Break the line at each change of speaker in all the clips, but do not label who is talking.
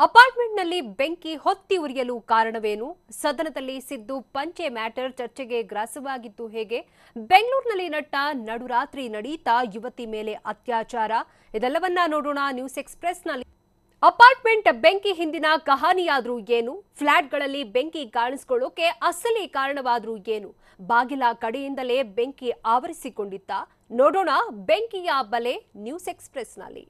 ಅಪಾರ್ಟ್ಮೆಂಟ್ನಲ್ಲಿ ಬೆಂಕಿ ಹೊತ್ತಿ ಉರಿಯಲು ಕಾರಣವೇನು? ಸದನದಲ್ಲಿ ಸಿದ್ದು ಪಂಚೆ ಮ್ಯಾಟರ್ ಚರ್ಚೆಗೆ ಗ್ರಾಸವಾಗಿತ್ತು ಹೇಗೆ? ಬೆಂಗಳೂರಿನಲ್ಲಿ ನಡುರಾತ್ರಿ ನಡೀತಾ ಯುವತಿ ಮೇಲೆ ಅತ್ಯಾಚಾರ. ಇದೆಲ್ಲವನ್ನ ನೋಡೋಣ ನ್ಯೂಸ್ ಎಕ್ಸ್‌ಪ್ರೆಸ್‌ನಲ್ಲಿ. ಅಪಾರ್ಟ್ಮೆಂಟ್ ಬೆಂಕಿ ಹಿಂದಿನ ಕಹಾನಿಯಾದ್ರೂ ಏನು? ಫ್ಲಾಟ್ಗಳಲ್ಲಿ ಬೆಂಕಿ ಕಾಣಿಸಿಕೊಳ್ಳೋಕೆ ಅಸಲಿ ಕಾರಣವಾದ್ರೂ ಏನು? ಬಾಗಿಲ ಕಡೆಯಿಂದಲೇ ಬೆಂಕಿ ಆವರಿಸಿಕೊಂಡಿತ್ತ? ನೋಡೋಣ ಬೆಂಕಿಯ ಬಲೆ ನ್ಯೂಸ್ ಎಕ್ಸ್‌ಪ್ರೆಸ್‌ನಲ್ಲಿ.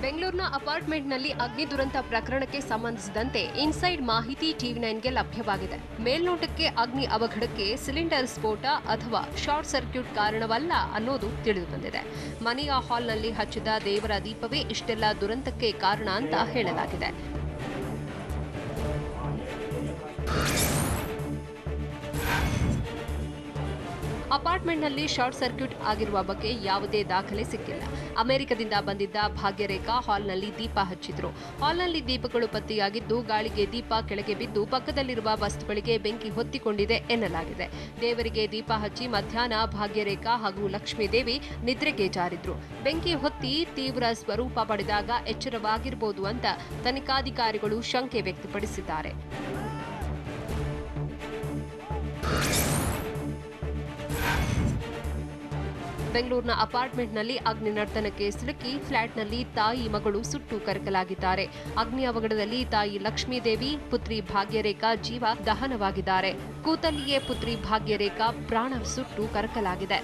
ಬೆಂಗಳೂರಿನ ಅಪಾರ್ಟ್ಮೆಂಟ್ನಲ್ಲಿ ಅಗ್ನಿ ದುರಂತ ಪ್ರಕರಣಕ್ಕೆ ಸಂಬಂಧಿಸಿದಂತೆ ಇನ್ಸೈಡ್ ಮಾಹಿತಿ ಟಿವಿ9ಗೆ ಲಭ್ಯವಾಗಿದೆ. ಮೇಲ್ನೋಟಕ್ಕೆ ಅಗ್ನಿ ಅವಘಡಕ್ಕೆ ಸಿಲಿಂಡರ್ ಸ್ಫೋಟ ಅಥವಾ ಶಾರ್ಟ್ ಸರ್ಕ್ಯೂಟ್ ಕಾರಣವಲ್ಲ ಅನ್ನೋದು ತಿಳಿದುಬಂದಿದೆ. ಮನೆಯ ಹಾಲ್ನಲ್ಲಿ ಹಚ್ಚಿದ ದೇವರ ದೀಪವೇ ಇಷ್ಟೆಲ್ಲ ದುರಂತಕ್ಕೆ ಕಾರಣ ಅಂತ ಹೇಳಲಾಗಿದೆ. ಅಪಾರ್ಟ್ಮೆಂಟ್ನಲ್ಲಿ ಶಾರ್ಟ್ ಸರ್ಕ್ಯೂಟ್ ಆಗಿರುವ ಬಗ್ಗೆ ಯಾವುದೇ ದಾಖಲೆ ಸಿಕ್ಕಿಲ್ಲ. ಅಮೆರಿಕದಿಂದ ಬಂದಿದ್ದ ಭಾಗ್ಯರೇಖಾ ಹಾಲ್ನಲ್ಲಿ ದೀಪ ಹಚ್ಚಿದ್ರು. ಹಾಲ್ನಲ್ಲಿ ದೀಪಗಳು ಪತ್ತೆಯಾಗಿದ್ದು, ಗಾಳಿಗೆ ದೀಪ ಕೆಳಗೆ ಬಿದ್ದು ಪಕ್ಕದಲ್ಲಿರುವ ವಸ್ತುಗಳಿಗೆ ಬೆಂಕಿ ಹೊತ್ತಿಕೊಂಡಿದೆ ಎನ್ನಲಾಗಿದೆ. ದೇವರಿಗೆ ದೀಪ ಹಚ್ಚಿ ಮಧ್ಯಾಹ್ನ ಭಾಗ್ಯರೇಖಾ ಹಾಗೂ ಲಕ್ಷ್ಮೀದೇವಿ ನಿದ್ರೆಗೆ ಜಾರಿದ್ರು. ಬೆಂಕಿ ಹೊತ್ತಿ ತೀವ್ರ ಸ್ವರೂಪ ಪಡೆದಾಗ ಎಚ್ಚರವಾಗಿರಬಹುದು ಅಂತ ತನಿಖಾಧಿಕಾರಿಗಳು ಶಂಕೆ ವ್ಯಕ್ತಪಡಿಸಿದ್ದಾರೆ. ಬೆಂಗಳೂರಿನ ಅಪಾರ್ಟ್ಮೆಂಟ್ನಲ್ಲಿ ಅಗ್ನಿ ನರ್ತನಕ್ಕೆ ಸಿಲುಕಿ ಫ್ಲಾಟ್ನಲ್ಲಿ ತಾಯಿ ಮಗಳು ಸುಟ್ಟು ಕರಕಲಾಗಿದ್ದಾರೆ. ಅಗ್ನಿ ಅವಘಡದಲ್ಲಿ ತಾಯಿ ಲಕ್ಷ್ಮೀದೇವಿ, ಪುತ್ರಿ ಭಾಗ್ಯರೇಖಾ ಜೀವ ದಹನವಾಗಿದ್ದಾರೆ. ಕೂತಲ್ಲಿಯೇ ಪುತ್ರಿ ಭಾಗ್ಯರೇಖಾ ಪ್ರಾಣ ಸುಟ್ಟು ಕರಕಲಾಗಿದೆ.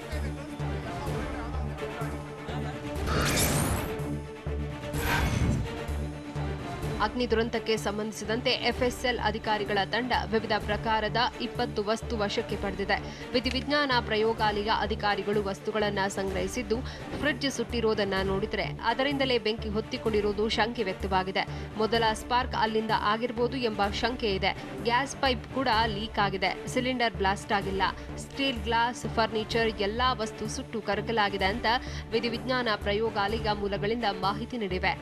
ಅಗ್ನಿ ದುರಂತಕ್ಕೆ ಸಂಬಂಧಿಸಿದಂತೆ ಎಫ್ಎಸ್ಎಲ್ ಅಧಿಕಾರಿಗಳ ತಂಡ ವಿವಿಧ ಪ್ರಕಾರದ 20 ವಸ್ತು ವಶಕ್ಕೆ ಪಡೆದಿದೆ. ವಿಧಿವಿಜ್ಞಾನ ಪ್ರಯೋಗಾಲಯ ಅಧಿಕಾರಿಗಳು ವಸ್ತುಗಳನ್ನು ಸಂಗ್ರಹಿಸಿದ್ದು, ಫ್ರಿಡ್ಜ್ ಸುಟ್ಟಿರೋದನ್ನ ನೋಡಿದರೆ ಅದರಿಂದಲೇ ಬೆಂಕಿ ಹೊತ್ತಿಕೊಂಡಿರುವುದು ಶಂಕೆ ವ್ಯಕ್ತವಾಗಿದೆ. ಮೊದಲ ಸ್ಪಾರ್ಕ್ ಅಲ್ಲಿಂದ ಆಗಿರಬಹುದು ಎಂಬ ಶಂಕೆ ಇದೆ. ಗ್ಯಾಸ್ ಪೈಪ್ ಕೂಡ ಲೀಕ್ ಆಗಿದೆ. ಸಿಲಿಂಡರ್ ಬ್ಲಾಸ್ಟ್ ಆಗಿಲ್ಲ. ಸ್ಟೀಲ್, ಗ್ಲಾಸ್, ಫರ್ನಿಚರ್ ಎಲ್ಲಾ ವಸ್ತು ಸುಟ್ಟು ಕರಕಲಾಗಿದೆ ಅಂತ ವಿಧಿವಿಜ್ಞಾನ ಪ್ರಯೋಗಾಲಯ ಮೂಲಗಳಿಂದ ಮಾಹಿತಿ ನೀಡಿವೆ.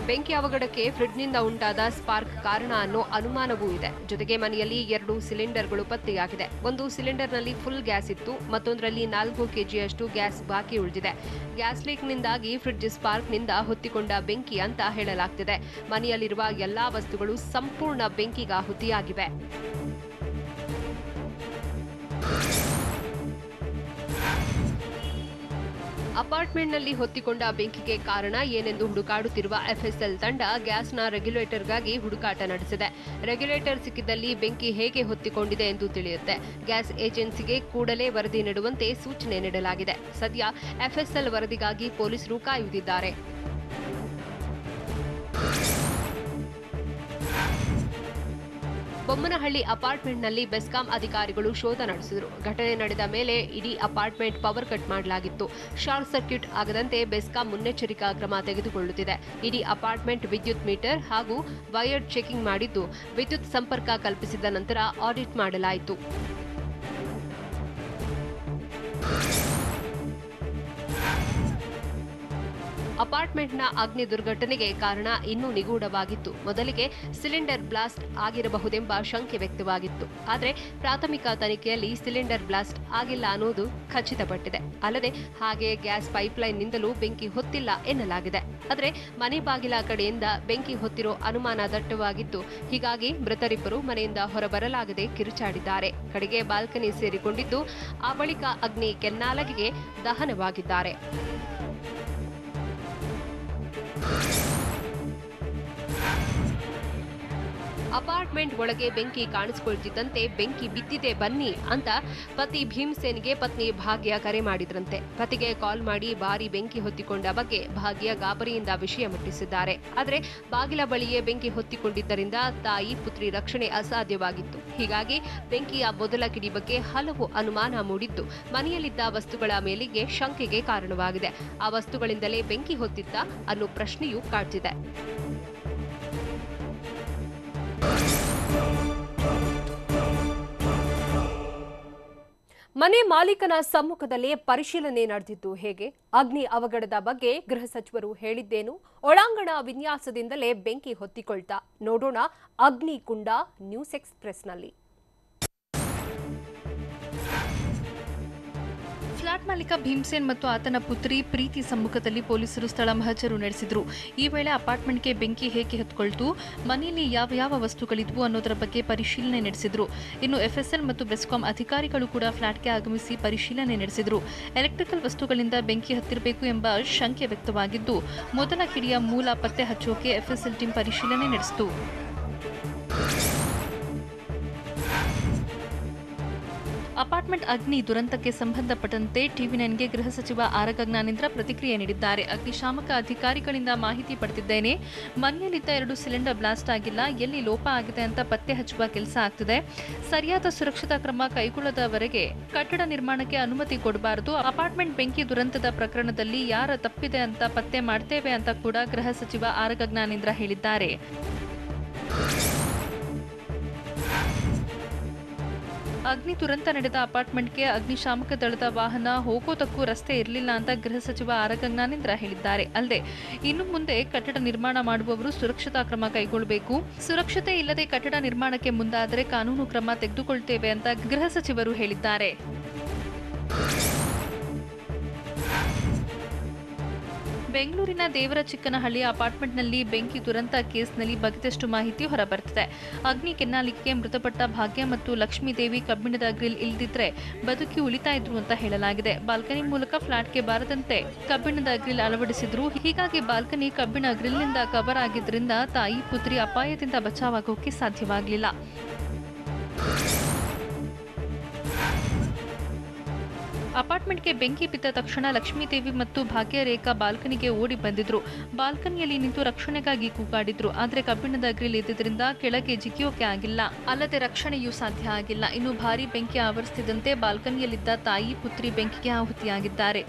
ಬೆಂಕಿ ಅವಘಡಕ್ಕೆ ಫ್ರಿಡ್ಜ್ನಿಂದ ಉಂಟಾದ ಸ್ಪಾರ್ಕ್ ಕಾರಣ ಅನ್ನೋ ಅನುಮಾನವೂ ಇದೆ. ಜೊತೆಗೆ ಮನೆಯಲ್ಲಿ 2 ಸಿಲಿಂಡರ್ಗಳು ಪತ್ತೆಯಾಗಿದೆ. ಒಂದು ಸಿಲಿಂಡರ್ನಲ್ಲಿ ಫುಲ್ ಗ್ಯಾಸ್ ಇತ್ತು, ಮತ್ತೊಂದರಲ್ಲಿ 4 ಕೆಜಿಯಷ್ಟು ಗ್ಯಾಸ್ ಬಾಕಿ ಉಳಿದಿದೆ. ಗ್ಯಾಸ್ ಲೀಕ್ನಿಂದಾಗಿ ಫ್ರಿಡ್ಜ್ ಸ್ಪಾರ್ಕ್ನಿಂದ ಹೊತ್ತಿಕೊಂಡ ಬೆಂಕಿ ಅಂತ ಹೇಳಲಾಗ್ತಿದೆ. ಮನೆಯಲ್ಲಿರುವ ಎಲ್ಲಾ ವಸ್ತುಗಳು ಸಂಪೂರ್ಣ ಬೆಂಕಿಗಾಹುತಿಯಾಗಿವೆ. ಅಪಾರ್ಟ್ಮೆಂಟ್ನಲ್ಲಿ ಹೊತ್ತಿಕೊಂಡ ಬೆಂಕಿಗೆ ಕಾರಣ ಏನೆಂದು ಹುಡುಕಾಡುತ್ತಿರುವ ಎಫ್ಎಸ್ಎಲ್ ತಂಡ ಗ್ಯಾಸ್ನ ರೆಗ್ಯುಲೇಟರ್ಗಾಗಿ ಹುಡುಕಾಟ ನಡೆಸಿದೆ. ರೆಗ್ಯುಲೇಟರ್ ಸಿಕ್ಕಿದಲ್ಲಿ ಬೆಂಕಿ ಹೇಗೆ ಹೊತ್ತಿಕೊಂಡಿದೆ ಎಂದು ತಿಳಿಯುತ್ತೆ. ಗ್ಯಾಸ್ ಏಜೆನ್ಸಿಗೆ ಕೂಡಲೇ ವರದಿ ನೀಡುವಂತೆ ಸೂಚನೆ ನೀಡಲಾಗಿದೆ. ಸದ್ಯ ಎಫ್ಎಸ್ಎಲ್ ವರದಿಗಾಗಿ ಪೊಲೀಸರು ಕಾಯುತ್ತಿದ್ದಾರೆ. ಬೊಮ್ಮನಹಳ್ಳಿ ಅಪಾರ್ಟ್ಮೆಂಟ್ನಲ್ಲಿ ಬೆಸ್ಕಾಂ ಅಧಿಕಾರಿಗಳು ಶೋಧ ನಡೆಸಿದರು. ಘಟನೆ ನಡೆದ ಮೇಲೆ ಇಡೀ ಅಪಾರ್ಟ್ಮೆಂಟ್ ಪವರ್ ಕಟ್ ಮಾಡಲಾಗಿತ್ತು. ಶಾರ್ಟ್ ಸರ್ಕ್ಯೂಟ್ ಆಗದಂತೆ ಬೆಸ್ಕಾಂ ಮುನ್ನೆಚ್ಚರಿಕಾ ಕ್ರಮ ತೆಗೆದುಕೊಳ್ಳುತ್ತಿದೆ. ಇಡೀ ಅಪಾರ್ಟ್ಮೆಂಟ್ ವಿದ್ಯುತ್ ಮೀಟರ್ ಹಾಗೂ ವೈರ್ ಚೆಕಿಂಗ್ ಮಾಡಿದ್ದು, ವಿದ್ಯುತ್ ಸಂಪರ್ಕ ಕಲ್ಪಿಸಿದ ನಂತರ ಆಡಿಟ್ ಮಾಡಲಾಯಿತು. ಅಪಾರ್ಟ್ಮೆಂಟ್ನ ಅಗ್ನಿ ದುರ್ಘಟನೆಗೆ ಕಾರಣ ಇನ್ನೂ ನಿಗೂಢವಾಗಿತ್ತು. ಮೊದಲಿಗೆ ಸಿಲಿಂಡರ್ ಬ್ಲಾಸ್ಟ್ ಆಗಿರಬಹುದೆಂಬ ಶಂಕೆ ವ್ಯಕ್ತವಾಗಿತ್ತು. ಆದರೆ ಪ್ರಾಥಮಿಕ ತನಿಖೆಯಲ್ಲಿ ಸಿಲಿಂಡರ್ ಬ್ಲಾಸ್ಟ್ ಆಗಿಲ್ಲ ಅನ್ನೋದು ಖಚಿತಪಟ್ಟಿದೆ. ಅಲ್ಲದೆ ಹಾಗೆ ಗ್ಯಾಸ್ ಪೈಪ್ಲೈನ್ನಿಂದಲೂ ಬೆಂಕಿ ಹೊತ್ತಿಲ್ಲ ಎನ್ನಲಾಗಿದೆ. ಆದರೆ ಮನೆ ಬಾಗಿಲ ಕಡೆಯಿಂದ ಬೆಂಕಿ ಹೊತ್ತಿರೋ ಅನುಮಾನ ದಟ್ಟವಾಗಿತ್ತು. ಹೀಗಾಗಿ ಮೃತರಿಬ್ಬರು ಮನೆಯಿಂದ ಹೊರಬರಲಾಗದೆ ಕಿರುಚಾಡಿದ್ದಾರೆ. ಕಡೆಗೆ ಬಾಲ್ಕನಿ ಸೇರಿಕೊಂಡಿದ್ದು, ಆ ಬಳಿಕ ಅಗ್ನಿ ಕೆನ್ನಾಲಗೆಗೆ ದಹನವಾಗಿದ್ದಾರೆ. ಅಪಾರ್ಟ್ಮೆಂಟ್ ಒಳಗೆ ಬೆಂಕಿ ಕಾಣಿಸಿಕೊಳ್ತಿದ್ದಂತೆ ಬೆಂಕಿ ಬಿದ್ದಿದೆ ಬನ್ನಿ ಅಂತ ಪತಿ ಭೀಮ್ಸೇನ್ಗೆ ಪತ್ನಿ ಭಾಗ್ಯ ಕರೆ ಮಾಡಿದ್ರಂತೆ. ಪತಿಗೆ ಕಾಲ್ ಮಾಡಿ ಭಾರಿ ಬೆಂಕಿ ಹೊತ್ತಿಕೊಂಡ ಬಗ್ಗೆ ಭಾಗ್ಯ ಗಾಬರಿಯಿಂದ ವಿಷಯ ಮುಟ್ಟಿಸಿದ್ದಾರೆ. ಆದರೆ ಬಾಗಿಲ ಬಳಿಯೇ ಬೆಂಕಿ ಹೊತ್ತಿಕೊಂಡಿದ್ದರಿಂದ ತಾಯಿ ಪುತ್ರಿ ರಕ್ಷಣೆ ಅಸಾಧ್ಯವಾಗಿತ್ತು. ಹೀಗಾಗಿ ಬೆಂಕಿಯ ಮೊದಲ ಕಿಡಿ ಬಗ್ಗೆ ಹಲವು ಅನುಮಾನ ಮೂಡಿದ್ದು, ಮನೆಯಲ್ಲಿದ್ದ ವಸ್ತುಗಳ ಮೇಲಿಗೆ ಶಂಕೆಗೆ ಕಾರಣವಾಗಿದೆ. ಆ ವಸ್ತುಗಳಿಂದಲೇ ಬೆಂಕಿ ಹೊತ್ತಿತ್ತ ಅನ್ನೋ ಪ್ರಶ್ನೆಯೂ ಕಾಡ್ತಿದೆ. ಮನೆ ಮಾಲೀಕನ ಸಮ್ಮುಖದಲ್ಲೇ ಪರಿಶೀಲನೆ ನಡೆದಿದ್ದು ಹೇಗೆ? ಅಗ್ನಿ ಅವಘಡದ ಬಗ್ಗೆ ಗೃಹ ಸಚಿವರು ಹೇಳಿದ್ದೇನು? ಒಳಾಂಗಣ ವಿನ್ಯಾಸದಿಂದಲೇ ಬೆಂಕಿ ಹೊತ್ತಿಕೊಳ್ತಾ? ನೋಡೋಣ ಅಗ್ನಿಕುಂಡ ನ್ಯೂಸ್ ಎಕ್ಸ್‌ಪ್ರೆಸ್‌ನಲ್ಲಿ.
ಫ್ಲಾಟ್ ಮಾಲೀಕ ಭೀಮ್ಸೇನ್ ಮತ್ತು ಆತನ ಪುತ್ರಿ ಪ್ರೀತಿ ಸಮ್ಮುಖದಲ್ಲಿ ಪೊಲೀಸರು ಸ್ಥಳ ಮಹಜರು ನಡೆಸಿದ್ರು. ಈ ವೇಳೆ ಅಪಾರ್ಟ್ಮೆಂಟ್ಗೆ ಬೆಂಕಿ ಹೇಗೆ ಹತ್ಕೊಳ್ತು, ಮನೆಯಲ್ಲಿ ಯಾವ ವಸ್ತುಗಳಿದ್ವು ಅನ್ನೋದರ ಬಗ್ಗೆ ಪರಿಶೀಲನೆ ನಡೆಸಿದ್ರು. ಇನ್ನು ಎಫ್ಎಸ್ಎಲ್ ಮತ್ತು ಬೆಸ್ಕಾಂ ಅಧಿಕಾರಿಗಳು ಕೂಡ ಫ್ಲಾಟ್ಗೆ ಆಗಮಿಸಿ ಪರಿಶೀಲನೆ ನಡೆಸಿದ್ರು. ಎಲೆಕ್ಟ್ರಿಕಲ್ ವಸ್ತುಗಳಿಂದ ಬೆಂಕಿ ಹತ್ತಿರಬೇಕು ಎಂಬ ಶಂಕೆ ವ್ಯಕ್ತವಾಗಿದ್ದು, ಮೊದಲ ಕಿಡಿಯ ಮೂಲ ಪತ್ತೆ ಹಚ್ಚೋಕೆ ಎಫ್ಎಸ್ಎಲ್ ಟೀಮ್ ಪರಿಶೀಲನೆ ನಡೆಸಿತು. ಅಪಾರ್ಟ್ಮೆಂಟ್ ಅಗ್ನಿ ದುರಂತಕ್ಕೆ ಸಂಬಂಧಪಟ್ಟಂತೆ ಟಿವಿ9ಗೆ ಗೃಹ ಸಚಿವ ಆರಗ ಜ್ಞಾನೇಂದ್ರ ಪ್ರತಿಕ್ರಿಯೆ ನೀಡಿದ್ದಾರೆ. ಅಗ್ನಿಶಾಮಕ ಅಧಿಕಾರಿಗಳಿಂದ ಮಾಹಿತಿ ಪಡೆದಿದ್ದೇನೆ. ಮನೆಯಲ್ಲಿದ್ದ 2 ಸಿಲಿಂಡರ್ ಬ್ಲಾಸ್ಟ್ ಆಗಿಲ್ಲ. ಎಲ್ಲಿ ಲೋಪ ಆಗಿದೆ ಅಂತ ಪತ್ತೆ ಹಚ್ಚುವ ಕೆಲಸ ಆಗ್ತಿದೆ. ಸರಿಯಾದ ಸುರಕ್ಷತಾ ಕ್ರಮ ಕೈಗೊಳ್ಳದವರೆಗೆ ಕಟ್ಟಡ ನಿರ್ಮಾಣಕ್ಕೆ ಅನುಮತಿ ಕೊಡಬಾರದು. ಅಪಾರ್ಟ್ಮೆಂಟ್ ಬೆಂಕಿ ದುರಂತದ ಪ್ರಕರಣದಲ್ಲಿ ಯಾರ ತಪ್ಪಿದೆ ಅಂತ ಪತ್ತೆ ಮಾಡ್ತೇವೆ ಅಂತ ಕೂಡ ಗೃಹ ಸಚಿವ ಆರಗ ಜ್ಞಾನೇಂದ್ರ ಹೇಳಿದ್ದಾರೆ. ಅಗ್ನಿ ದುರಂತ ನಡೆದ ಅಪಾರ್ಟ್ಮೆಂಟ್ಗೆ ಅಗ್ನಿಶಾಮಕ ದಳದ ವಾಹನ ಹೋಗೋದಕ್ಕೂ ರಸ್ತೆ ಇರಲಿಲ್ಲ ಅಂತ ಗೃಹ ಸಚಿವ ಆರಗ ಜ್ಞಾನೇಂದ್ರ ಹೇಳಿದ್ದಾರೆ. ಅಲ್ಲದೆ ಇನ್ನು ಮುಂದೆ ಕಟ್ಟಡ ನಿರ್ಮಾಣ ಮಾಡುವವರು ಸುರಕ್ಷತಾ ಕ್ರಮ ಕೈಗೊಳ್ಳಬೇಕು. ಸುರಕ್ಷತೆ ಇಲ್ಲದೆ ಕಟ್ಟಡ ನಿರ್ಮಾಣಕ್ಕೆ ಮುಂದಾದರೆ ಕಾನೂನು ಕ್ರಮ ತೆಗೆದುಕೊಳ್ತೇವೆ ಅಂತ ಗೃಹ ಸಚಿವರು ಹೇಳಿದ್ದಾರೆ. ಬೆಂಗಳೂರಿನ ದೇವರಚಿಕ್ಕನಹಳ್ಳಿಯ ಅಪಾರ್ಟ್ಮೆಂಟ್ನಲ್ಲಿ ಬೆಂಕಿ ದುರಂತ ಕೇಸ್ನಲ್ಲಿ ಬಗೆದಷ್ಟು ಮಾಹಿತಿ ಹೊರಬರ್ತಿದೆ. ಅಗ್ನಿ ಕೆನ್ನಾಲಿಗೆಗೆ ಮೃತಪಟ್ಟ ಭಾಗ್ಯ ಮತ್ತು ಲಕ್ಷ್ಮೀದೇವಿ ಕಬ್ಬಿಣದ ಗ್ರಿಲ್ ಇಲ್ಲದಿದ್ರೆ ಬದುಕಿ ಉಳಿತಾ ಇದ್ರು ಅಂತ ಹೇಳಲಾಗಿದೆ. ಬಾಲ್ಕನಿ ಮೂಲಕ ಫ್ಲಾಟ್ಗೆ ಬಾರದಂತೆ ಕಬ್ಬಿಣದ ಗ್ರಿಲ್ ಅಳವಡಿಸಿದ್ರು. ಹೀಗಾಗಿ ಬಾಲ್ಕನಿ ಕಬ್ಬಿಣ ಗ್ರಿಲ್ನಿಂದ ಕವರ್ ಆಗಿದ್ರಿಂದ ತಾಯಿ ಪುತ್ರಿ ಅಪಾಯದಿಂದ ಬಚಾವಾಗೋಕೆ ಸಾಧ್ಯವಾಗಲಿಲ್ಲ. ಅಪಾರ್ಟ್ಮೆಂಟ್ಗೆ ಬೆಂಕಿ ಬಿದ್ದ ತಕ್ಷಣ ಲಕ್ಷ್ಮೀದೇವಿ ಮತ್ತು ಭಾಗ್ಯರೇಖಾ ಬಾಲ್ಕನಿಗೆ ಓಡಿ ಬಂದಿದ್ರು. ಬಾಲ್ಕನಿಯಲ್ಲಿ ನಿಂತು ರಕ್ಷಣೆಗಾಗಿ ಕೂಗಾಡಿದ್ರು. ಆದರೆ ಕಬ್ಬಿಣದ ಗ್ರಿಲ್ ಇದ್ದಿದ್ರಿಂದ ಕೆಳಗೆ ಜಿಗಿಯೋಕೆ ಆಗಿಲ್ಲ. ಅಲ್ಲದೆ ರಕ್ಷಣೆಯೂ ಸಾಧ್ಯ ಆಗಿಲ್ಲ. ಇನ್ನು ಭಾರೀ ಬೆಂಕಿ ಆವರಿಸುತ್ತಿದ್ದಂತೆ ಬಾಲ್ಕನಿಯಲ್ಲಿದ್ದ ತಾಯಿ ಪುತ್ರಿ ಬೆಂಕಿಗೆ ಆಹುತಿಯಾಗಿದ್ದಾರೆ.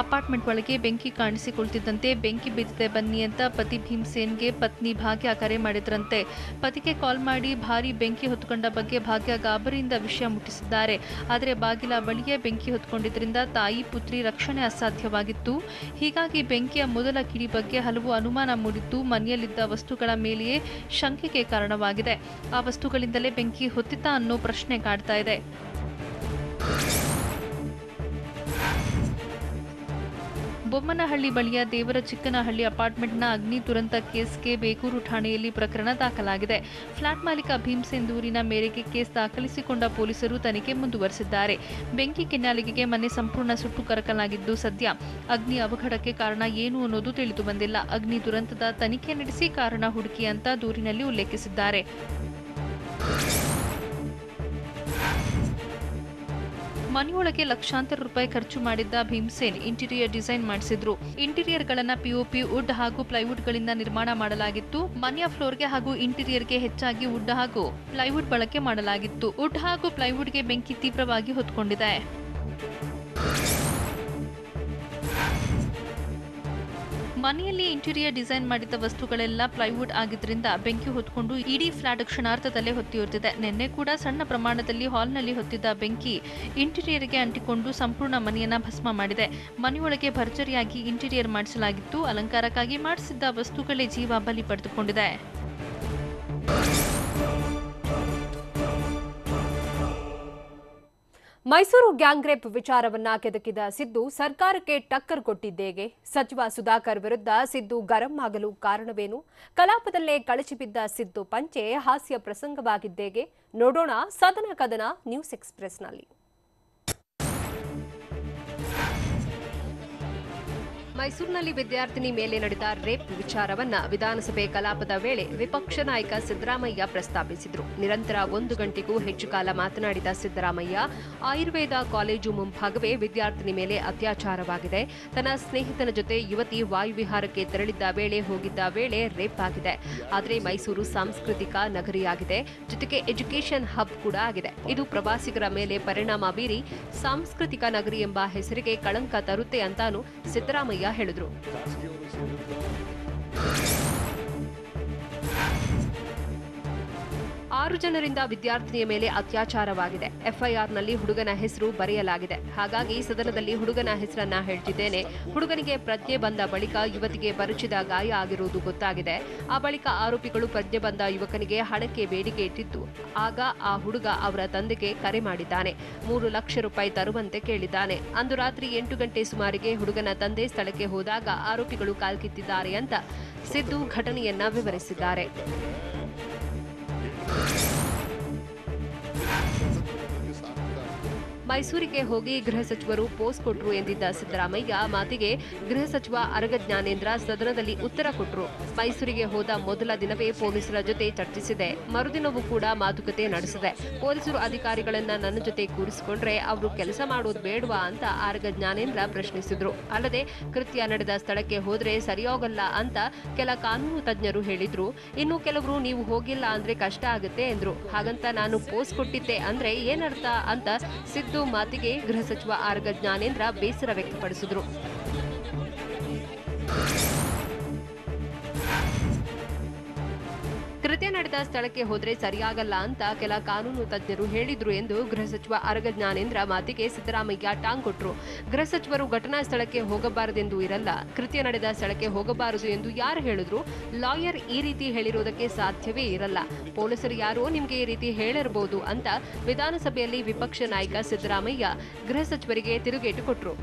ಅಪಾರ್ಟ್ಮೆಂಟ್ ಒಳಗೆ ಬೆಂಕಿ ಕಾಣಿಸಿಕೊಳ್ತಿದ್ದಂತೆ ಬೆಂಕಿ ಬಿದ್ದಿದೆ ಬನ್ನಿ ಅಂತ ಪತಿ ಭೀಮ್ಸೇನ್ಗೆ ಪತ್ನಿ ಭಾಗ್ಯ ಕರೆ ಮಾಡಿದ್ರಂತೆ. ಪತಿಗೆ ಕಾಲ್ ಮಾಡಿ ಭಾರಿ ಬೆಂಕಿ ಹೊತ್ತುಕೊಂಡ ಬಗ್ಗೆ ಭಾಗ್ಯ ಗಾಬರಿಯಿಂದ ವಿಷಯ ಮುಟ್ಟಿಸಿದ್ದಾರೆ. ಆದರೆ ಬಾಗಿಲ ಬಳಿಯೇ ಬೆಂಕಿ ಹೊತ್ತುಕೊಂಡಿದ್ರಿಂದ ತಾಯಿ ಪುತ್ರಿ ರಕ್ಷಣೆ ಅಸಾಧ್ಯವಾಗಿತ್ತು. ಹೀಗಾಗಿ ಬೆಂಕಿಯ ಮೊದಲ ಕಿಡಿ ಬಗ್ಗೆ ಹಲವು ಅನುಮಾನ ಮೂಡಿದ್ದು ಮನೆಯಲ್ಲಿದ್ದ ವಸ್ತುಗಳ ಮೇಲೆಯೇ ಶಂಕೆಗೆ ಕಾರಣವಾಗಿದೆ. ಆ ವಸ್ತುಗಳಿಂದಲೇ ಬೆಂಕಿ ಹೊತ್ತಿತಾ ಅನ್ನೋ ಪ್ರಶ್ನೆ ಕಾಡ್ತಾ ಇದೆ. ಬೊಮ್ಮನಹಳ್ಳಿ ಬಳಿಯ ದೇವರಚಿಕ್ಕನಹಳ್ಳಿ ಅಪಾರ್ಟ್ಮೆಂಟ್ನ ಅಗ್ನಿ ದುರಂತ ಕೇಸ್ಗೆ ಬೇಗೂರು ಠಾಣೆಯಲ್ಲಿ ಪ್ರಕರಣ ದಾಖಲಾಗಿದೆ. ಫ್ಲಾಟ್ ಮಾಲೀಕ ಭೀಮ್ಸೇನ್ ದೂರಿನ ಮೇರೆಗೆ ಕೇಸ್ ದಾಖಲಿಸಿಕೊಂಡ ಪೊಲೀಸರು ತನಿಖೆ ಮುಂದುವರೆಸಿದ್ದಾರೆ. ಬೆಂಕಿ ಕೆನ್ನಾಲಿಗೆಗೆ ಮನೆ ಸಂಪೂರ್ಣ ಸುಟ್ಟು ಕರಕಲಾಗಿದ್ದು ಸದ್ಯ ಅಗ್ನಿ ಅವಘಡಕ್ಕೆ ಕಾರಣ ಏನು ಅನ್ನೋದು ತಿಳಿದು ಬಂದಿಲ್ಲ. ಅಗ್ನಿ ದುರಂತದ ತನಿಖೆ ನಡೆಸಿ ಕಾರಣ ಹುಡುಕಿ ಅಂತ ದೂರಿನಲ್ಲಿ ಉಲ್ಲೇಖಿಸಿದ್ದಾರೆ. ಮನೆಯೊಳಗೆ ಲಕ್ಷಾಂತರ ರೂಪಾಯಿ ಖರ್ಚು ಮಾಡಿದ್ದ ಭೀಮ್ಸೇನ್ ಇಂಟೀರಿಯರ್ ಡಿಸೈನ್ ಮಾಡಿಸಿದ್ರು. ಇಂಟೀರಿಯರ್ಗಳನ್ನ ಪಿಒಪಿ, ವುಡ್ ಹಾಗೂ ಪ್ಲೈವುಡ್ಗಳಿಂದ ನಿರ್ಮಾಣ ಮಾಡಲಾಗಿತ್ತು. ಮನೆಯ ಫ್ಲೋರ್ಗೆ ಹಾಗೂ ಇಂಟೀರಿಯರ್ಗೆ ಹೆಚ್ಚಾಗಿ ವುಡ್ ಹಾಗೂ ಪ್ಲೈವುಡ್ ಬಳಕೆ ಮಾಡಲಾಗಿತ್ತು. ವುಡ್ ಹಾಗೂ ಪ್ಲೈವುಡ್ಗೆ ಬೆಂಕಿ ತೀವ್ರವಾಗಿ ಹೊತ್ತುಕೊಂಡಿದೆ. ಮನೆಯಲ್ಲಿ ಇಂಟೀರಿಯರ್ ಡಿಸೈನ್ ಮಾಡಿದ್ದ ವಸ್ತುಗಳೆಲ್ಲ ಪ್ಲೈವುಡ್ ಆಗಿದ್ರಿಂದ ಬೆಂಕಿ ಹೊತ್ಕೊಂಡು ಇಡೀ ಫ್ಲಾಟ್ ಕ್ಷಣಾರ್ಧದಲ್ಲೇ ಹೊತ್ತಿಯುತ್ತಿದೆ. ನಿನ್ನೆ ಕೂಡ ಸಣ್ಣ ಪ್ರಮಾಣದಲ್ಲಿ ಹಾಲ್ನಲ್ಲಿ ಹೊತ್ತಿದ್ದ ಬೆಂಕಿ ಇಂಟೀರಿಯರ್ಗೆ ಅಂಟಿಕೊಂಡು ಸಂಪೂರ್ಣ ಮನೆಯನ್ನ ಭಸ್ಮ ಮಾಡಿದೆ. ಮನೆಯೊಳಗೆ ಭರ್ಜರಿಯಾಗಿ ಇಂಟೀರಿಯರ್ ಮಾಡಿಸಲಾಗಿತ್ತು. ಅಲಂಕಾರಕ್ಕಾಗಿ ಮಾಡಿಸಿದ್ದ ವಸ್ತುಗಳೇ ಜೀವ ಬಲಿ ಪಡೆದುಕೊಂಡಿದೆ.
ಮೈಸೂರು ಗ್ಯಾಂಗ್ ರೇಪ್ ವಿಚಾರವನ್ನ ಕೆದಕಿದ ಸಿದ್ದು ಸರ್ಕಾರಕ್ಕೆ ಟಕ್ಕರ್ ಕೊಟ್ಟಿದ್ದೇಗೆ? ಸಚಿವ ಸುಧಾಕರ್ ವಿರುದ್ಧ ಸಿದ್ದು ಗರಂ ಆಗಲು ಕಾರಣವೇನು? ಕಲಾಪದಲ್ಲೇ ಕಳಚಿಬಿದ್ದ ಸಿದ್ದು ಪಂಚೆ ಹಾಸ್ಯ ಪ್ರಸಂಗವಾಗಿದ್ದೇಗೆ? ನೋಡೋಣ ಸದನ ಕದನ ನ್ಯೂಸ್ ಎಕ್ಸ್‌ಪ್ರೆಸ್‌ನಲ್ಲಿ. ಮೈಸೂರಿನಲ್ಲಿ ವಿದ್ಯಾರ್ಥಿನಿ ಮೇಲೆ ನಡೆದ ರೇಪ್ ವಿಚಾರವನ್ನ ವಿಧಾನಸಭೆ ಕಲಾಪದ ವೇಳೆ ವಿಪಕ್ಷ ನಾಯಕ ಸಿದ್ದರಾಮಯ್ಯ ಪ್ರಸ್ತಾಪಿಸಿದರು. ನಿರಂತರ 1 ಗಂಟೆಗೂ ಹೆಚ್ಚು ಕಾಲ ಮಾತನಾಡಿದ ಸಿದ್ದರಾಮಯ್ಯ, ಆಯುರ್ವೇದ ಕಾಲೇಜು ಮುಂಭಾಗವೇ ವಿದ್ಯಾರ್ಥಿನಿ ಮೇಲೆ ಅತ್ಯಾಚಾರವಾಗಿದೆ. ತನ್ನ ಸ್ನೇಹಿತನ ಜೊತೆ ಯುವತಿ ವಾಯುವಿಹಾರಕ್ಕೆ ತೆರಳಿದ್ದ ಹೋಗಿದ್ದ ವೇಳೆ ರೇಪ್ ಆಗಿದೆ. ಆದರೆ ಮೈಸೂರು ಸಾಂಸ್ಕೃತಿಕ ನಗರಿಯಾಗಿದೆ, ಜೊತೆಗೆ ಎಜುಕೇಷನ್ ಹಬ್ ಕೂಡ ಆಗಿದೆ. ಇದು ಪ್ರವಾಸಿಗರ ಮೇಲೆ ಪರಿಣಾಮ ಬೀರಿ ಸಾಂಸ್ಕೃತಿಕ ನಗರಿ ಎಂಬ ಹೆಸರಿಗೆ ಕಳಂಕ ತರುತ್ತೆ ಅಂತಾನು ಸಿದ್ದರಾಮಯ್ಯ ಹೇಳಿದ್ರು. 6 ಜನರಿಂದ ವಿದ್ಯಾರ್ಥಿನಿಯ ಮೇಲೆ ಅತ್ಯಾಚಾರವಾಗಿದೆ. ಎಫ್ಐಆರ್ನಲ್ಲಿ ಹುಡುಗನ ಹೆಸರು ಬರೆಯಲಾಗಿದೆ. ಹಾಗಾಗಿ ಸದನದಲ್ಲಿ ಹುಡುಗನ ಹೆಸರನ್ನ ಹೇಳ್ತಿದ್ದೇನೆ. ಹುಡುಗನಿಗೆ ಪ್ರಜ್ಞೆ ಬಂದ ಬಳಿಕ ಯುವತಿಗೆ ಬರುಚಿದ ಗಾಯ ಆಗಿರುವುದು ಗೊತ್ತಾಗಿದೆ. ಆ ಬಳಿಕ ಆರೋಪಿಗಳು ಪ್ರಜ್ಞೆ ಬಂದ ಯುವಕನಿಗೆ ಹಣಕ್ಕೆ ಬೇಡಿಕೆ ಇಟ್ಟಿದ್ದು, ಆಗ ಆ ಹುಡುಗ ಅವರ ತಂದೆಗೆ ಕರೆ ಮಾಡಿದ್ದಾನೆ. 3 ಲಕ್ಷ ರೂಪಾಯಿ ತರುವಂತೆ ಕೇಳಿದ್ದಾನೆ. ಅಂದು ರಾತ್ರಿ 8 ಗಂಟೆ ಸುಮಾರಿಗೆ ಹುಡುಗನ ತಂದೆ ಸ್ಥಳಕ್ಕೆ ಹೋದಾಗ ಆರೋಪಿಗಳು ಕಾಲ್ಕಿತ್ತಿದ್ದಾರೆ ಅಂತ ಸಿದ್ದು ಘಟನೆಯನ್ನ ವಿವರಿಸಿದ್ದಾರೆ. ಮೈಸೂರಿಗೆ ಹೋಗಿ ಗೃಹ ಸಚಿವರು ಪೋಸ್ ಕೊಟ್ರು ಎಂದಿದ್ದ ಸಿದ್ದರಾಮಯ್ಯ ಮಾತಿಗೆ ಗೃಹ ಸಚಿವ ಆರಗ ಜ್ಞಾನೇಂದ್ರ ಸದನದಲ್ಲಿ ಉತ್ತರ ಕೊಟ್ರು. ಮೈಸೂರಿಗೆ ಹೋದ ಮೊದಲ ದಿನವೇ ಪೊಲೀಸರ ಜೊತೆ ಚರ್ಚಿಸಿದೆ. ಮರುದಿನವೂ ಕೂಡ ಮಾತುಕತೆ ನಡೆಸಿದೆ. ಪೊಲೀಸರು ಅಧಿಕಾರಿಗಳನ್ನ ನನ್ನ ಜೊತೆ ಕೂರಿಸಿಕೊಂಡ್ರೆ ಅವರು ಕೆಲಸ ಮಾಡೋದು ಬೇಡವಾ ಅಂತ ಆರಗ ಜ್ಞಾನೇಂದ್ರ ಪ್ರಶ್ನಿಸಿದ್ರು. ಅಲ್ಲದೆ ಕೃತ್ಯ ನಡೆದ ಸ್ಥಳಕ್ಕೆ ಹೋದ್ರೆ ಸರಿಯೋಗಲ್ಲ ಅಂತ ಕೆಲ ಕಾನೂನು ತಜ್ಞರು ಹೇಳಿದ್ರು. ಇನ್ನು ಕೆಲವರು ನೀವು ಹೋಗಿಲ್ಲ ಅಂದ್ರೆ ಕಷ್ಟ ಆಗುತ್ತೆ ಎಂದ್ರು. ಹಾಗಂತ ನಾನು ಪೋಸ್ ಕೊಟ್ಟಿದ್ದೆ ಅಂದ್ರೆ ಏನರ್ಥ ಅಂತ ಸಿದ್ದು ಮಾತಿಗೆ ಗೃಹ ಸಚಿವ ಆರಗ ಜ್ಞಾನೇಂದ್ರ ಬೇಸರ ವ್ಯಕ್ತಪಡಿಸಿದರು. ಕೃತ್ಯ ನಡೆದ ಸ್ಥಳಕ್ಕೆ ಹೋದ್ರೆ ಸರಿಯಾಗಲ್ಲ ಅಂತ ಕೆಲ ಕಾನೂನು ತಜ್ಞರು ಹೇಳಿದ್ರು ಎಂದು ಗೃಹ ಸಚಿವ ಆರಗ ಜ್ಞಾನೇಂದ್ರ ಮಾತಿಗೆ ಸಿದ್ದರಾಮಯ್ಯ ಟಾಂಗ್ ಕೊಟ್ರು. ಗೃಹ ಸಚಿವರು ಘಟನಾ ಸ್ಥಳಕ್ಕೆ ಹೋಗಬಾರದೆಂದು ಇರಲ್ಲ, ಕೃತ್ಯ ನಡೆದ ಸ್ಥಳಕ್ಕೆ ಹೋಗಬಾರದು ಎಂದು ಯಾರು ಹೇಳಿದ್ರು? ಲಾಯರ್ ಈ ರೀತಿ ಹೇಳಿರುವುದಕ್ಕೆ ಸಾಧ್ಯವೇ ಇರಲ್ಲ. ಪೊಲೀಸರು ಯಾರೋ ನಿಮಗೆ ಈ ರೀತಿ ಹೇಳಿರಬಹುದು ಅಂತ ವಿಧಾನಸಭೆಯಲ್ಲಿ ವಿಪಕ್ಷ ನಾಯಕ ಸಿದ್ದರಾಮಯ್ಯ ಗೃಹ ಸಚಿವರಿಗೆ ತಿರುಗೇಟು ಕೊಟ್ರು.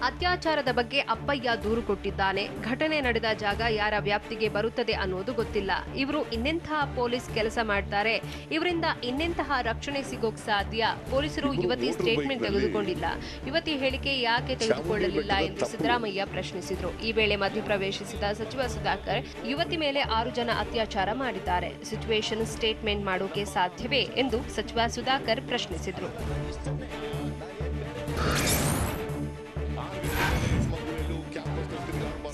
ಅತ್ಯಾಚಾರದ ಬಗ್ಗೆ ಅಪ್ಪಯ್ಯ ದೂರು ಕೊಟ್ಟಿದ್ದಾನೆ. ಘಟನೆ ನಡೆದ ಜಾಗ ಯಾರ ವ್ಯಾಪ್ತಿಗೆ ಬರುತ್ತದೆ ಅನ್ನೋದು ಗೊತ್ತಿಲ್ಲ. ಇವರು ಇನ್ನೆಂತಹ ಪೊಲೀಸ್ ಕೆಲಸ ಮಾಡ್ತಾರೆ, ಇವರಿಂದ ಇನ್ನೆಂತಹ ರಕ್ಷಣೆ ಸಿಗೋಕ್ ಸಾಧ್ಯ? ಪೊಲೀಸರು ಯುವತಿ ಸ್ಟೇಟ್ಮೆಂಟ್ ತೆಗೆದುಕೊಂಡಿಲ್ಲ, ಯುವತಿ ಹೇಳಿಕೆ ಯಾಕೆ ತೆಗೆದುಕೊಳ್ಳಲಿಲ್ಲ ಎಂದು ಸಿದ್ದರಾಮಯ್ಯ ಪ್ರಶ್ನಿಸಿದರು. ಈ ವೇಳೆ ಮಧ್ಯಪ್ರವೇಶಿಸಿದ ಸಚಿವ ಸುಧಾಕರ್, ಯುವತಿ ಮೇಲೆ 6 ಜನ ಅತ್ಯಾಚಾರ ಮಾಡಿದ್ದಾರೆ, ಸಿಚುವೇಶನ್ ಸ್ಟೇಟ್ಮೆಂಟ್ ಮಾಡೋಕೆ ಸಾಧ್ಯವೇ ಎಂದು ಸಚಿವ ಸುಧಾಕರ್ ಪ್ರಶ್ನಿಸಿದರು.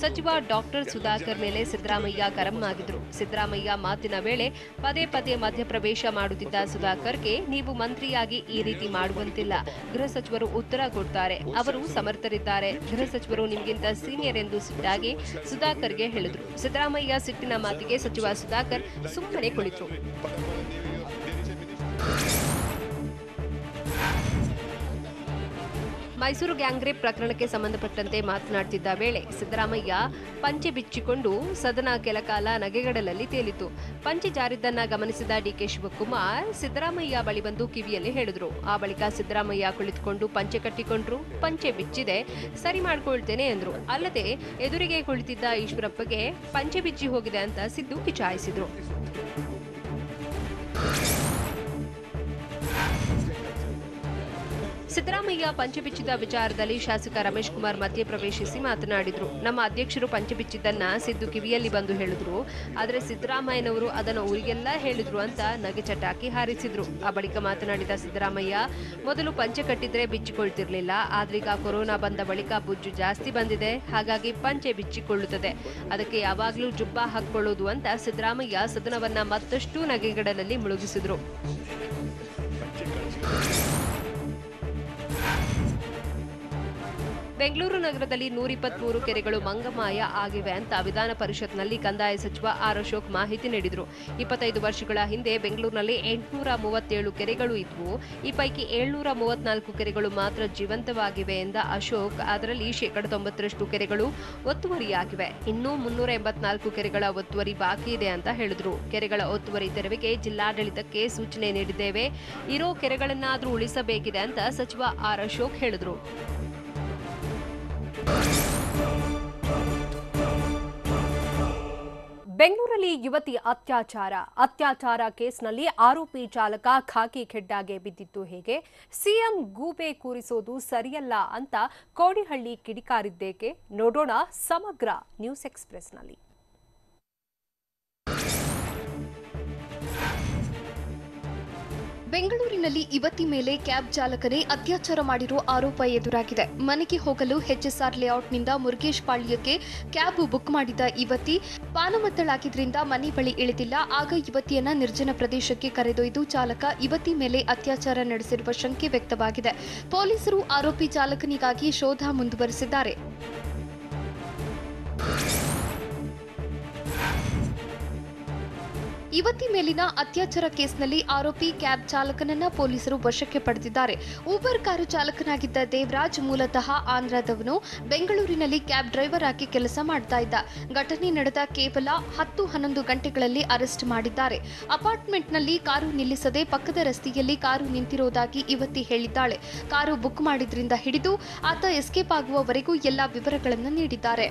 ಸಚಿವ ಡಾಕ್ಟರ್ ಸುಧಾಕರ್ ಮೇಲೆ ಸಿದ್ದರಾಮಯ್ಯ ಗರಂ ಆಗಿದ್ರು. ಸಿದ್ದರಾಮಯ್ಯ ಮಾತಿನ ವೇಳೆ ಪದೇ ಪದೇ ಮಧ್ಯಪ್ರವೇಶ ಮಾಡುತ್ತಿದ್ದ ಸುಧಾಕರ್ಗೆ ನೀವು ಮಂತ್ರಿಯಾಗಿ ಈ ರೀತಿ ಮಾಡುವಂತಿಲ್ಲ, ಗೃಹ ಸಚಿವರು ಉತ್ತರ ಕೊಡ್ತಾರೆ, ಅವರು ಸಮರ್ಥರಿದ್ದಾರೆ, ಗೃಹ ಸಚಿವರು ನಿಮಗಿಂತ ಸೀನಿಯರ್ ಎಂದು ಸಿಟ್ಟಾಗಿ ಸುಧಾಕರ್ಗೆ ಹೇಳಿದ್ರು. ಸಿದ್ದರಾಮಯ್ಯ ಸಿಟ್ಟಿನ ಮಾತಿಗೆ ಸಚಿವ ಸುಧಾಕರ್ ಸುಮ್ಮನೆ ಕುಳಿತರು. ಮೈಸೂರು ಗ್ಯಾಂಗ್ ರೇಪ್ ಪ್ರಕರಣಕ್ಕೆ ಸಂಬಂಧಪಟ್ಟಂತೆ ಮಾತನಾಡುತ್ತಿದ್ದ ವೇಳೆ ಸಿದ್ದರಾಮಯ್ಯ ಪಂಚೆ ಬಿಚ್ಚಿಕೊಂಡು ಸದನ ಕೆಲಕಾಲ ನಗೆಗಡಲಲ್ಲಿ ತೇಲಿತು. ಪಂಚೆ ಜಾರಿದ್ದನ್ನ ಗಮನಿಸಿದ ಡಿಕೆ ಶಿವಕುಮಾರ್ ಸಿದ್ದರಾಮಯ್ಯ ಬಳಿ ಬಂದು ಕಿವಿಯಲ್ಲಿ ಹೇಳಿದ್ರು. ಆ ಬಳಿಕ ಸಿದ್ದರಾಮಯ್ಯ ಕುಳಿತುಕೊಂಡು ಪಂಚೆ ಕಟ್ಟಿಕೊಂಡ್ರು. ಪಂಚೆ ಬಿಚ್ಚಿದೆ, ಸರಿ ಮಾಡ್ಕೊಳ್ತೇನೆ ಎಂದ್ರು. ಅಲ್ಲದೆ ಎದುರಿಗೆ ಕುಳಿತಿದ್ದ ಈಶ್ವರಪ್ಪಗೆ ಪಂಚೆ ಬಿಚ್ಚಿ ಹೋಗಿದೆ ಅಂತ ಸಿದ್ದು ಕಿಚಾಯಿಸಿದ್ರು. ಸಿದ್ದರಾಮಯ್ಯ ಪಂಚೆ ಬಿಚ್ಚಿದ ವಿಚಾರದಲ್ಲಿ ಶಾಸಕ ರಮೇಶ್ ಕುಮಾರ್ ಮಧ್ಯಪ್ರವೇಶಿಸಿ ಮಾತನಾಡಿದ್ರು. ನಮ್ಮ ಅಧ್ಯಕ್ಷರು ಪಂಚೆ ಬಿಚ್ಚಿದ್ದನ್ನ ಸಿದ್ದು ಕಿವಿಯಲ್ಲಿ ಬಂದು ಹೇಳಿದ್ರು, ಆದರೆ ಸಿದ್ದರಾಮಯ್ಯನವರು ಅದನ್ನು ಊರಿಗೆಲ್ಲ ಹೇಳಿದ್ರು ಅಂತ ನಗೆ ಚಟಾಕಿ ಹಾರಿಸಿದ್ರು. ಆ ಬಳಿಕ ಮಾತನಾಡಿದ ಸಿದ್ದರಾಮಯ್ಯ, ಮೊದಲು ಪಂಚೆ ಕಟ್ಟಿದ್ರೆ ಬಿಚ್ಚಿಕೊಳ್ತಿರ್ಲಿಲ್ಲ, ಆದ್ರೀಗ ಕೊರೋನಾ ಬಂದ ಬಳಿಕ ಬುಜ್ಜು ಜಾಸ್ತಿ ಬಂದಿದೆ, ಹಾಗಾಗಿ ಪಂಚೆ ಬಿಚ್ಚಿಕೊಳ್ಳುತ್ತದೆ, ಅದಕ್ಕೆ ಯಾವಾಗ್ಲೂ ಜುಬ್ಬ ಹಾಕೊಳ್ಳೋದು ಅಂತ ಸಿದ್ದರಾಮಯ್ಯ ಸದನವನ್ನ ಮತ್ತಷ್ಟು ನಗೆಗಡಲಲ್ಲಿ ಮುಳುಗಿಸಿದ್ರು. ಬೆಂಗಳೂರು ನಗರದಲ್ಲಿ 123 ಕೆರೆಗಳು ಮಂಗಮಾಯ ಆಗಿವೆ ಅಂತ ವಿಧಾನ ಪರಿಷತ್ನಲ್ಲಿ ಕಂದಾಯ ಸಚಿವ ಆರ್ ಅಶೋಕ್ ಮಾಹಿತಿ ನೀಡಿದರು. 25 ವರ್ಷಗಳ ಹಿಂದೆ ಬೆಂಗಳೂರಿನಲ್ಲಿ 837 ಕೆರೆಗಳು ಇದ್ವು. ಈ ಪೈಕಿ 734 ಕೆರೆಗಳು ಮಾತ್ರ ಜೀವಂತವಾಗಿವೆ ಎಂದ ಅಶೋಕ್, ಅದರಲ್ಲಿ 90% ಕೆರೆಗಳು ಒತ್ತುವರಿಯಾಗಿವೆ. ಇನ್ನೂ 384 ಕೆರೆಗಳ ಒತ್ತುವರಿ ಬಾಕಿ ಇದೆ ಅಂತ ಹೇಳಿದ್ರು. ಕೆರೆಗಳ ಒತ್ತುವರಿ ತೆರವಿಗೆ ಜಿಲ್ಲಾಡಳಿತಕ್ಕೆ ಸೂಚನೆ ನೀಡಿದ್ದೇವೆ, ಇರೋ ಕೆರೆಗಳನ್ನಾದರೂ ಉಳಿಸಬೇಕಿದೆ ಅಂತ ಸಚಿವ ಆರ್ ಅಶೋಕ್ ಹೇಳಿದ್ರು. ಬೆಂಗಳೂರಲ್ಲಿ ಯುವತಿ ಅತ್ಯಾಚಾರ ಕೇಸ್ನಲ್ಲಿ ಆರೋಪಿ ಚಾಲಕ ಖಾಕಿ ಖೆಡ್ಡಾಗೆ ಬಿದ್ದಿದ್ದು ಹೇಗೆ? ಸಿಎಂ ಗೂಬೆ ಕೂರಿಸೋದು ಸರಿಯಲ್ಲ ಅಂತ ಕೋಡಿಹಳ್ಳಿ ಕಿಡಿಕಾರಿದ್ದೇಕೆ? ನೋಡೋಣ ಸಮಗ್ರ ನ್ಯೂಸ್ ಎಕ್ಸ್‌ಪ್ರೆಸ್‌ನಲ್ಲಿ.
ಬೆಂಗಳೂರಿನಲ್ಲಿ ಯುವತಿ ಮೇಲೆ ಕ್ಯಾಬ್ ಚಾಲಕನೇ ಅತ್ಯಾಚಾರ ಮಾಡಿರೋ ಆರೋಪ ಎದುರಾಗಿದೆ. ಮನೆಗೆ ಹೋಗಲು ಎಚ್ಎಸ್ಆರ್ ಲೇಔಟ್ನಿಂದ ಮುರುಗೇಶ್ ಪಾಳ್ಯಕ್ಕೆ ಕ್ಯಾಬ್ ಬುಕ್ ಮಾಡಿದ್ದ ಯುವತಿ ಪಾನಮತ್ತಳಾಗಿದ್ರಿಂದ ಮನೆ ಬಳಿ ಇಳಿದಿಲ್ಲ. ಆಗ ಯುವತಿಯನ್ನ ನಿರ್ಜನ ಪ್ರದೇಶಕ್ಕೆ ಕರೆದೊಯ್ದು ಚಾಲಕ ಯುವತಿ ಮೇಲೆ ಅತ್ಯಾಚಾರ ನಡೆಸಿರುವ ಶಂಕೆ ವ್ಯಕ್ತವಾಗಿದೆ. ಪೊಲೀಸರು ಆರೋಪಿ ಚಾಲಕನಿಗಾಗಿ ಶೋಧ ಮುಂದುವರೆಸಿದ್ದಾರೆ. ಯುವತಿ ಮೇಲಿನ ಅತ್ಯಾಚಾರ ಕೇಸ್ನಲ್ಲಿ ಆರೋಪಿ ಕ್ಯಾಬ್ ಚಾಲಕನನ್ನ ಪೊಲೀಸರು ವಶಕ್ಕೆ ಪಡೆದಿದ್ದಾರೆ. ಊಬರ್ ಕಾರು ಚಾಲಕನಾಗಿದ್ದ ದೇವರಾಜ್ ಮೂಲತಃ ಆಂಧ್ರದವನು. ಬೆಂಗಳೂರಿನಲ್ಲಿ ಕ್ಯಾಬ್ ಡ್ರೈವರ್ ಆಗಿ ಕೆಲಸ ಮಾಡ್ತಾ ಇದ್ದ. ಘಟನೆ ನಡೆದ ಕೇವಲ 10-11 ಗಂಟೆಗಳಲ್ಲಿ ಅರೆಸ್ಟ್ ಮಾಡಿದ್ದಾರೆ. ಅಪಾರ್ಟ್ಮೆಂಟ್ನಲ್ಲಿ ಕಾರು ನಿಲ್ಲಿಸದೆ ಪಕ್ಕದ ರಸ್ತೆಯಲ್ಲಿ ಕಾರು ನಿಂತಿರೋದಾಗಿ ಯುವತಿ ಹೇಳಿದ್ದಾಳೆ. ಕಾರು ಬುಕ್ ಮಾಡಿದ್ರಿಂದ ಹಿಡಿದು ಆತ ಎಸ್ಕೇಪ್ ಆಗುವವರೆಗೂ ಎಲ್ಲ ವಿವರಗಳನ್ನು ನೀಡಿದ್ದಾರೆ.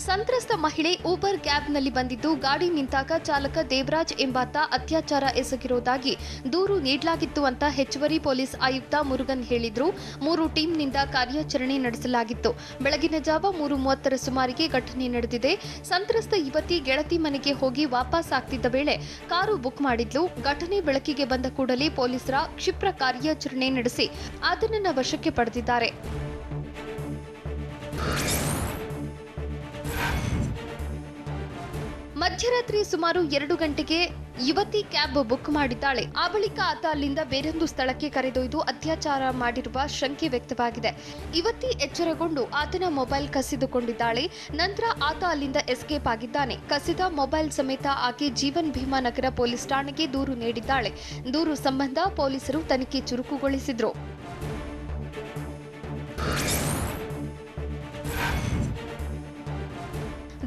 ಸಂತ್ರಸ್ತ ಮಹಿಳೆ ಊಬರ್ ಕ್ಯಾಬ್ನಲ್ಲಿ ಬಂದಿದ್ದು ಗಾಡಿ ನಿಂತಾಗ ಚಾಲಕ ದೇವರಾಜ್ ಎಂಬಾತ ಅತ್ಯಾಚಾರ ಎಸಗಿರುವುದಾಗಿ ದೂರು ನೀಡಲಾಗಿತ್ತು ಅಂತ ಹೆಚ್ಚುವರಿ ಪೊಲೀಸ್ ಆಯುಕ್ತ ಮುರುಗನ್ ಹೇಳಿದ್ರು. 3 ಟೀಮ್ನಿಂದ ಕಾರ್ಯಾಚರಣೆ ನಡೆಸಲಾಗಿತ್ತು. ಬೆಳಗಿನ ಜಾವ 3:30 ಸುಮಾರಿಗೆ ಘಟನೆ ನಡೆದಿದೆ. ಸಂತ್ರಸ್ತ ಯುವತಿ ಗೆಳತಿ ಮನೆಗೆ ಹೋಗಿ ವಾಪಸ್ ಆಗ್ತಿದ್ದ ವೇಳೆ ಕಾರು ಬುಕ್ ಮಾಡಿದ್ಲು. ಘಟನೆ ಬೆಳಕಿಗೆ ಬಂದ ಕೂಡಲೇ ಪೊಲೀಸರ ಕ್ಷಿಪ್ರ ಕಾರ್ಯಾಚರಣೆ ನಡೆಸಿ ಆತನನ್ನ ವಶಕ್ಕೆ ಪಡೆದಿದ್ದಾರೆ. ಮಧ್ಯರಾತ್ರಿ ಸುಮಾರು 2 ಗಂಟೆಗೆ ಯುವತಿ ಕ್ಯಾಬ್ ಬುಕ್ ಮಾಡಿದ್ದಾಳೆ. ಆ ಬಳಿಕ ಆತ ಅಲ್ಲಿಂದ ಬೇರೊಂದು ಸ್ಥಳಕ್ಕೆ ಕರೆದೊಯ್ದು ಅತ್ಯಾಚಾರ ಮಾಡಿರುವ ಶಂಕೆ ವ್ಯಕ್ತವಾಗಿದೆ. ಯುವತಿ ಎಚ್ಚರಗೊಂಡು ಆತನ ಮೊಬೈಲ್ ಕಸಿದುಕೊಂಡಿದ್ದಾಳೆ. ನಂತರ ಆತ ಅಲ್ಲಿಂದ ಎಸ್ಕೇಪ್ ಆಗಿದ್ದಾನೆ. ಕಸಿದ ಮೊಬೈಲ್ ಸಮೇತ ಆಕೆ ಜೀವನ್ ಭೀಮಾ ನಗರ ಪೊಲೀಸ್ ಠಾಣೆಗೆ ದೂರು ನೀಡಿದ್ದಾಳೆ. ದೂರು ಸಂಬಂಧ ಪೊಲೀಸರು ತನಿಖೆ ಚುರುಕುಗೊಳಿಸಿದ್ರು.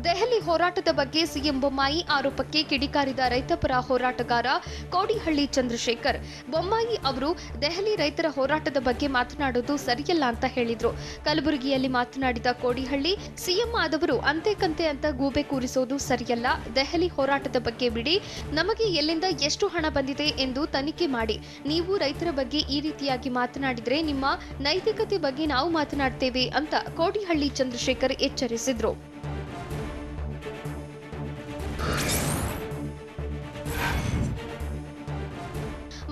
ದೆಹಲಿ ಹೋರಾಟದ ಬಗ್ಗೆ ಸಿಎಂ ಬೊಮ್ಮಾಯಿ ಆರೋಪಕ್ಕೆ ಕಿಡಿಕಾರಿದ ರೈತಪರ ಹೋರಾಟಗಾರ ಕೋಡಿಹಳ್ಳಿ ಚಂದ್ರಶೇಖರ್, ಬೊಮ್ಮಾಯಿ ಅವರು ದೆಹಲಿ ರೈತರ ಹೋರಾಟದ ಬಗ್ಗೆ ಮಾತನಾಡೋದು ಸರಿಯಲ್ಲ ಅಂತ ಹೇಳಿದ್ರು. ಕಲಬುರಗಿಯಲ್ಲಿ ಮಾತನಾಡಿದ ಕೋಡಿಹಳ್ಳಿ, ಸಿಎಂ ಆದವರು ಅಂತೆ ಕಂತೆ ಅಂತ ಗೂಬೆ ಕೂರಿಸೋದು ಸರಿಯಲ್ಲ. ದೆಹಲಿ ಹೋರಾಟದ ಬಗ್ಗೆ ಬಿಡಿ, ನಮಗೆ ಎಲ್ಲಿಂದ ಎಷ್ಟು ಹಣ ಬಂದಿದೆ ಎಂದು ತನಿಖೆ ಮಾಡಿ. ನೀವು ರೈತರ ಬಗ್ಗೆ ಈ ರೀತಿಯಾಗಿ ಮಾತನಾಡಿದ್ರೆ ನಿಮ್ಮ ನೈತಿಕತೆ ಬಗ್ಗೆ ನಾವು ಮಾತನಾಡ್ತೇವೆ ಅಂತ ಕೋಡಿಹಳ್ಳಿ ಚಂದ್ರಶೇಖರ್ ಎಚ್ಚರಿಸಿದ್ರು.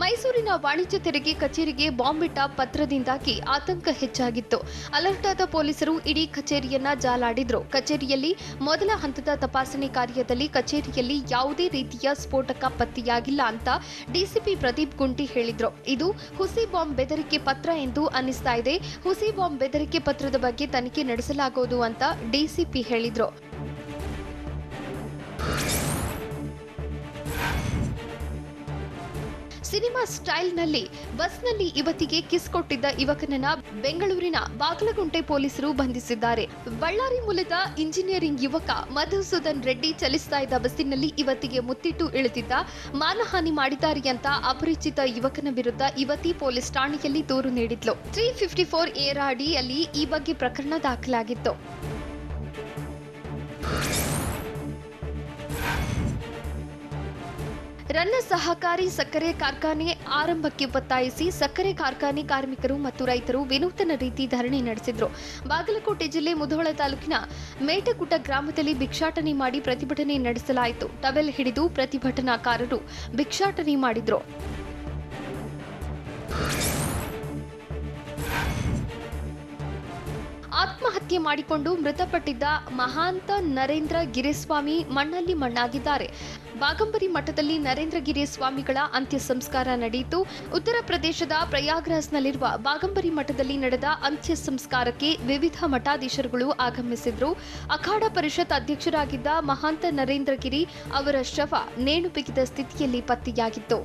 ಮೈಸೂರಿನ ವಾಣಿಜ್ಯ ತೆರಿಗೆ ಕಚೇರಿಗೆ ಬಾಂಬ್ ಇಟ್ಟ ಪತ್ರದಿಂದಾಗಿ ಆತಂಕ ಹೆಚ್ಚಾಗಿತ್ತು. ಅಲರ್ಟ್ ಆದ ಪೊಲೀಸರು ಇಡೀ ಕಚೇರಿಯನ್ನ ಜಾಲಾಡಿದ್ರು. ಕಚೇರಿಯಲ್ಲಿ ಮೊದಲ ಹಂತದ ತಪಾಸಣೆ ಕಾರ್ಯದಲ್ಲಿ ಕಚೇರಿಯಲ್ಲಿ ಯಾವುದೇ ರೀತಿಯ ಸ್ಫೋಟಕ ಪತ್ತೆಯಾಗಿಲ್ಲ ಅಂತ ಡಿಸಿಪಿ ಪ್ರದೀಪ್ ಗುಂಟಿ ಹೇಳಿದ್ರು. ಇದು ಹುಸಿ ಬಾಂಬ್ ಬೆದರಿಕೆ ಪತ್ರ ಎಂದು ಅನ್ನಿಸ್ತಾ ಇದೆ. ಹುಸಿ ಬಾಂಬ್ ಬೆದರಿಕೆ ಪತ್ರದ ಬಗ್ಗೆ ತನಿಖೆ ನಡೆಸಲಾಗುವುದು ಅಂತ ಡಿಸಿಪಿ ಹೇಳಿದ್ರು. ಸಿನಿಮಾ ಸ್ಟೈಲ್ನಲ್ಲಿ ಬಸ್ನಲ್ಲಿ ಯುವತಿಗೆ ಕಿಸ್ ಕೊಟ್ಟಿದ್ದ ಯುವಕನನ್ನ ಬೆಂಗಳೂರಿನ ಬಾಗಲಗುಂಟೆ ಪೊಲೀಸರು ಬಂಧಿಸಿದ್ದಾರೆ. ಬಳ್ಳಾರಿ ಮೂಲದ ಇಂಜಿನಿಯರಿಂಗ್ ಯುವಕ ಮಧುಸೂದನ್ ರೆಡ್ಡಿ ಚಲಿಸ್ತಾ ಇದ್ದ ಬಸ್ಸಿನಲ್ಲಿ ಯುವತಿಗೆ ಮುತ್ತಿಟ್ಟು ಇಳಿದಿದ್ದ, ಮಾನಹಾನಿ ಮಾಡಿದ್ದಾರೆ ಅಂತ ಅಪರಿಚಿತ ಯುವಕನ ವಿರುದ್ಧ ಯುವತಿ ಪೊಲೀಸ್ ಠಾಣೆಯಲ್ಲಿ ದೂರು ನೀಡಿದ್ಲು. 354 ಎರ ಅಡಿಯಲ್ಲಿ ಈ ಬಗ್ಗೆ ಪ್ರಕರಣ ದಾಖಲಾಗಿತ್ತು. ರನ್ನ ಸಹಕಾರಿ ಸಕ್ಕರೆ ಕಾರ್ಖಾನೆ ಆರಂಭಕ್ಕೆ ಒತ್ತಾಯಿಸಿ ಸಕ್ಕರೆ ಕಾರ್ಖಾನೆ ಕಾರ್ಮಿಕರು ಮತ್ತು ರೈತರು ವಿನೂತನ ರೀತಿ ಧರಣಿ ನಡೆಸಿದ್ರು. ಬಾಗಲಕೋಟೆ ಜಿಲ್ಲೆ ಮುಧೋಳ ತಾಲೂಕಿನ ಮೇಟಗುಡ್ಡ ಗ್ರಾಮದಲ್ಲಿ ಭಿಕ್ಷಾಟನೆ ಮಾಡಿ ಪ್ರತಿಭಟನೆ ನಡೆಸಲಾಯಿತು. ಟವೆಲ್ ಹಿಡಿದು ಪ್ರತಿಭಟನಾಕಾರರು ಭಿಕ್ಷಾಟನೆ ಮಾಡಿದ್ರು. ಆತ್ಮಹತ್ಯೆ ಮಾಡಿಕೊಂಡು ಮೃತಪಟ್ಟಿದ್ದ ಮಹಾಂತ ನರೇಂದ್ರ ಗಿರಿಸ್ವಾಮಿ ಮಣ್ಣಲ್ಲಿ ಮಣ್ಣಾಗಿದ್ದಾರೆ. ಬಾಗಂಬರಿ ಮಠದಲ್ಲಿ ನರೇಂದ್ರ ಗಿರಿಸ್ವಾಮಿಗಳ ಅಂತ್ಯ ಸಂಸ್ಕಾರ ನಡೆಯಿತು. ಉತ್ತರ ಪ್ರದೇಶದ ಪ್ರಯಾಗ್ರಾಜ್ನಲ್ಲಿರುವ ಬಾಗಂಬರಿ ಮಠದಲ್ಲಿ ನಡೆದ ಅಂತ್ಯ ಸಂಸ್ಕಾರಕ್ಕೆ ವಿವಿಧ ಮಠಾಧೀಶರುಗಳು ಆಗಮಿಸಿದ್ರು. ಅಖಾಡ ಪರಿಷತ್ ಅಧ್ಯಕ್ಷರಾಗಿದ್ದ ಮಹಾಂತ ನರೇಂದ್ರ ಗಿರಿ ಅವರ ಶವ ನೇಣು ಬಿಗಿದ ಸ್ಥಿತಿಯಲ್ಲಿ ಪತ್ತೆಯಾಗಿತ್ತು.